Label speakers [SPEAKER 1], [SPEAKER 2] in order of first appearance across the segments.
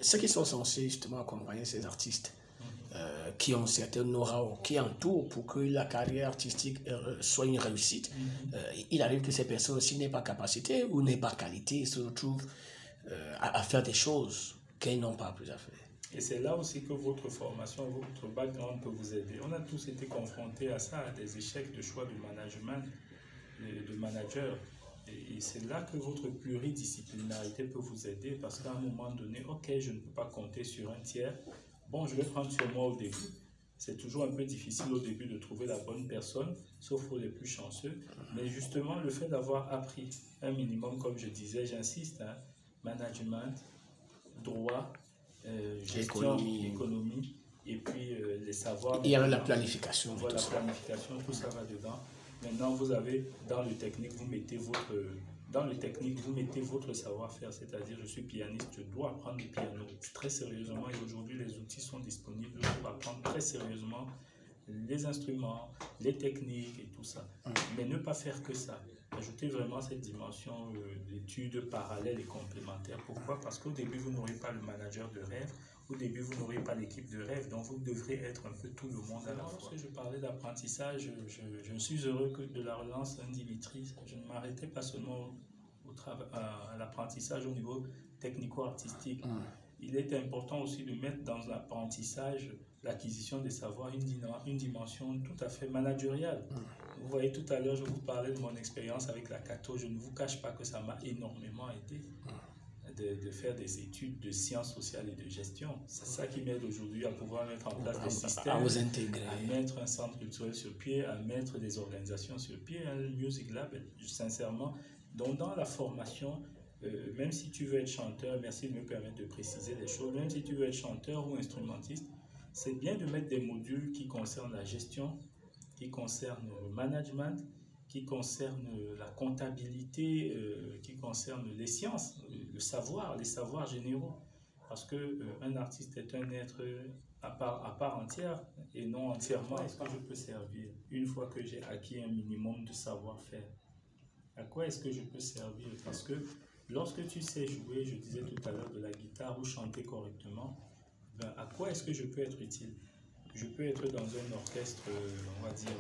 [SPEAKER 1] ceux qui sont censés justement accompagner ces artistes, qui ont certains know-how, qui entourent pour que la carrière artistique soit une réussite, il arrive que ces personnes aussi n'aient pas capacité ou n'aient pas qualité, se retrouvent à faire des choses qu'elles n'ont pas plus à faire.
[SPEAKER 2] Et c'est là aussi que votre formation, votre background peut vous aider. On a tous été confrontés à ça, à des échecs de choix de management, de manager. Et c'est là que votre pluridisciplinarité peut vous aider, parce qu'à un moment donné, ok, je ne peux pas compter sur un tiers. Bon, je vais prendre sur moi au début. C'est toujours un peu difficile au début de trouver la bonne personne, sauf pour les plus chanceux. Mais justement, le fait d'avoir appris un minimum, comme je disais, j'insiste, hein, management, droit, gestion, économie, et puis les savoirs.
[SPEAKER 1] Il y a la planification.
[SPEAKER 2] Voilà, la planification, tout ça va dedans. Maintenant, vous avez, dans le technique, vous mettez votre savoir-faire, c'est-à-dire je suis pianiste, je dois apprendre le piano très sérieusement, et aujourd'hui les outils sont disponibles pour apprendre très sérieusement les instruments, les techniques et tout ça. Mais ne pas faire que ça. Ajouter vraiment cette dimension d'études parallèles et complémentaires. Pourquoi? Parce qu'au début, vous n'aurez pas le manager de rêve. Au début, vous n'aurez pas l'équipe de rêve, donc vous devrez être un peu tout le monde à la fois. Lorsque je parlais d'apprentissage, je suis heureux de la relance d'un Dimitri. Je ne m'arrêtais pas seulement à l'apprentissage au niveau technico-artistique. Il est important aussi de mettre dans l'apprentissage, l'acquisition des savoirs, une dimension tout à fait managériale. Vous voyez, tout à l'heure, je vous parlais de mon expérience avec la Cato. Je ne vous cache pas que ça m'a énormément aidé de faire des études de sciences sociales et de gestion. C'est ça qui m'aide aujourd'hui à pouvoir mettre en place des systèmes,
[SPEAKER 1] à vous intégrer,
[SPEAKER 2] à mettre un centre culturel sur pied, à mettre des organisations sur pied, un Music Lab, sincèrement. Donc, dans la formation, même si tu veux être chanteur, merci de me permettre de préciser les choses, même si tu veux être chanteur ou instrumentiste, c'est bien de mettre des modules qui concernent la gestion, qui concernent le management, qui concernent la comptabilité, qui concernent les sciences, le savoir, les savoirs généraux. Parce qu'un artiste est un être à part entière et non entièrement. Est-ce que je peux servir une fois que j'ai acquis un minimum de savoir-faire? À quoi est-ce que je peux servir? Parce que lorsque tu sais jouer, je disais tout à l'heure, de la guitare ou chanter correctement, ben, à quoi est-ce que je peux être utile? Je peux être dans un orchestre, on va dire,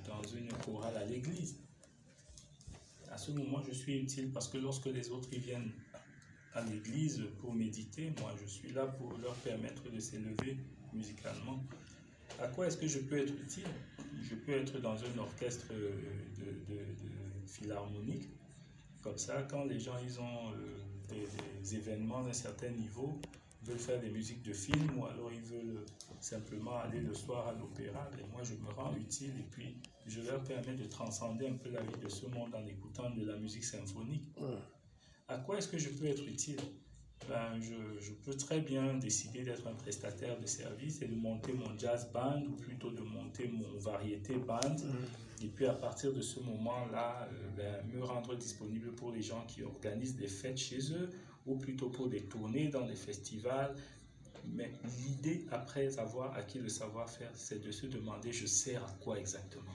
[SPEAKER 2] dans une chorale à l'église. À ce moment, je suis utile parce que lorsque les autres ils viennent à l'église pour méditer, moi, je suis là pour leur permettre de s'élever musicalement. À quoi est-ce que je peux être utile? Je peux être dans un orchestre de philharmonique. Comme ça, quand les gens ils ont des événements d'un certain niveau, veulent faire des musiques de film ou alors ils veulent simplement aller le soir à l'opéra, et moi je me rends utile et puis je leur permets de transcender un peu la vie de ce monde en écoutant de la musique symphonique. À quoi est-ce que je peux être utile? Ben, je peux très bien décider d'être un prestataire de service et de monter mon jazz band ou plutôt de monter mon variété band. Et puis à partir de ce moment-là, me rendre disponible pour les gens qui organisent des fêtes chez eux ou plutôt pour des tournées dans des festivals. Mais l'idée, après avoir acquis le savoir-faire, c'est de se demander je sers à quoi exactement.